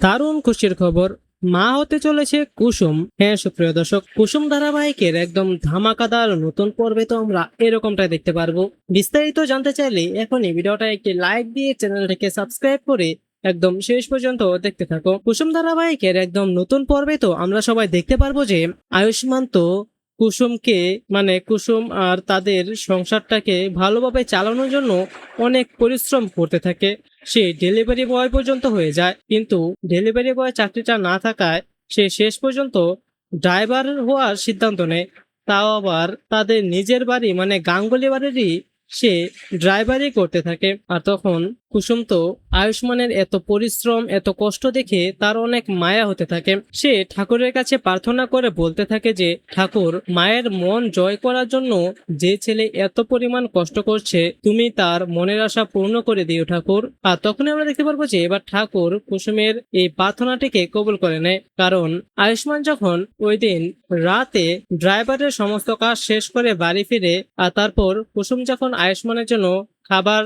দারুণ খুশির খবর, মা হতে চলেছে কুসুম। হ্যাঁ সুপ্রিয় দর্শক, কুসুম ধারাবাহিকের একদম ধামাকাদার নতুন পর্বে তো আমরা এরকমটাই দেখতে পারবো। বিস্তারিত জানতে চাইলে এখনই ভিডিওটা একটি লাইক দিয়ে চ্যানেলটিকে সাবস্ক্রাইব করে একদম শেষ পর্যন্ত দেখতে থাকো। কুসুম ধারাবাহিকের একদম নতুন পর্বে তো আমরা সবাই দেখতে পারবো যে আয়ুষ্মান তো কুসুমকে কুসুম আর তাদের সংসারটাকে ভালোভাবে চালানোর জন্য অনেক পরিশ্রম করতে থাকে। সে ডেলিভারি বয় পর্যন্ত হয়ে যায়, কিন্তু ডেলিভারি বয় চাকরিটা না থাকায় সে শেষ পর্যন্ত ড্রাইভার হওয়ার সিদ্ধান্ত নেয়। তাও আবার তাদের নিজের বাড়ি গাঙ্গুলি বাড়িরই সে ড্রাইভারই করতে থাকে। আর তখন কুসুম তো আয়ুষ্মানের এত পরিশ্রম এত কষ্ট দেখে তার অনেক মায়া হতে থাকে। সে ঠাকুরের কাছে প্রার্থনা করে বলতে থাকে যে ঠাকুর, মায়ের মন জয় করার জন্য যে ছেলে এত পরিমাণ কষ্ট করছে তুমি তার মনের আশা পূর্ণ করে দিও ঠাকুর। আর তখনই আমরা দেখতে পারবো যে এবার ঠাকুর কুসুমের এই প্রার্থনাটিকে কবুল করে নেয়। কারণ আয়ুষ্মান যখন ওই দিন রাতে ড্রাইভারের সমস্ত কাজ শেষ করে বাড়ি ফিরে আর তারপর কুসুম যখন আয়ুষ্মানের জন্য খাবার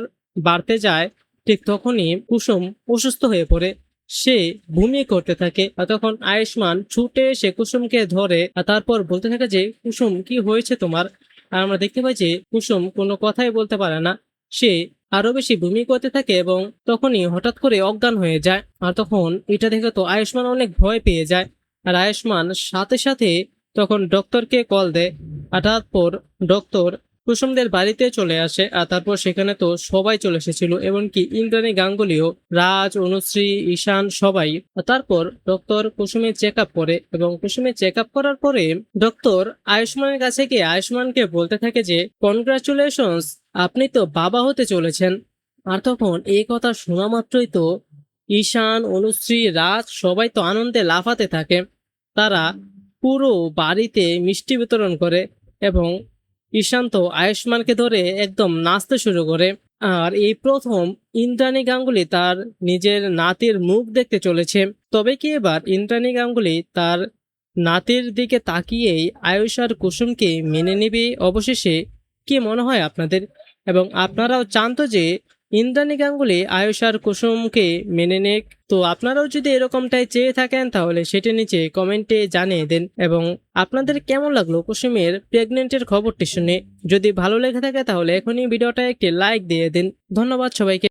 বাড়তে যায়, ঠিক তখনই কুসুম অসুস্থ হয়ে পড়ে। সে বমি করতে থাকে আর তখন আয়ুষ্মান ছুটে এসে কুসুমকে ধরে আর তারপর বলতে থাকে যে কুসুম, কি হয়েছে তোমার? আর আমরা দেখতে পাই যে কুসুম কোনো কথাই বলতে পারে না। সে আরো বেশি বমি করতে থাকে এবং তখনই হঠাৎ করে অজ্ঞান হয়ে যায়। আর তখন এটা দেখে তো আয়ুষ্মান অনেক ভয় পেয়ে যায়। আর আয়ুষ্মান সাথে সাথে তখন ডক্টরকে কল দেয়। আর তারপর ডক্টর কুসুমদের বাড়িতে চলে আসে। আর তারপর সেখানে তো সবাই চলে এসেছিল, এমনকি ইন্দ্রাণী গাঙ্গুলিও, রাজ, অনুশ্রী, ঈশান সবাই। আর তারপর ডক্টর কুসুমের চেক আপ করে এবং কুসুমের চেক আপ করার পরে ডক্টর আয়ুষ্মানের কাছে গিয়ে আয়ুষ্মানকে বলতে থাকে যে কনগ্রাচুলেশনস, আপনি তো বাবা হতে চলেছেন। আর তখন এই কথা শোনা মাত্রই তো ঈশান, অনুশ্রী, রাজ সবাই তো আনন্দে লাফাতে থাকে। তারা পুরো বাড়িতে মিষ্টি বিতরণ করে এবং ঈশান্ত আয়ুষ্মানকে ধরে একদম নাচতে শুরু করে। আর এই প্রথম ইন্দ্রাণী গাঙ্গুলি তার নিজের নাতির মুখ দেখতে চলেছে। তবে কি এবার ইন্দ্রাণী গাঙ্গুলি তার নাতির দিকে তাকিয়েই আয়ুষ আর কুসুমকে মেনে নেবে অবশেষে? কি মনে হয় আপনাদের? এবং আপনারাও চান তো যে ইন্দ্রাণী গাঙ্গুলি আয়ুষ আর কুসুমকে মেনে নেক? তো আপনারাও যদি এরকমটাই চেয়ে থাকেন তাহলে সেটা নিচে কমেন্টে জানিয়ে দেন। এবং আপনাদের কেমন লাগলো কুসুমের প্রেগনেন্টের খবরটি শুনে? যদি ভালো লেগে থাকে তাহলে এখনই ভিডিওটা একটি লাইক দিয়ে দিন। ধন্যবাদ সবাইকে।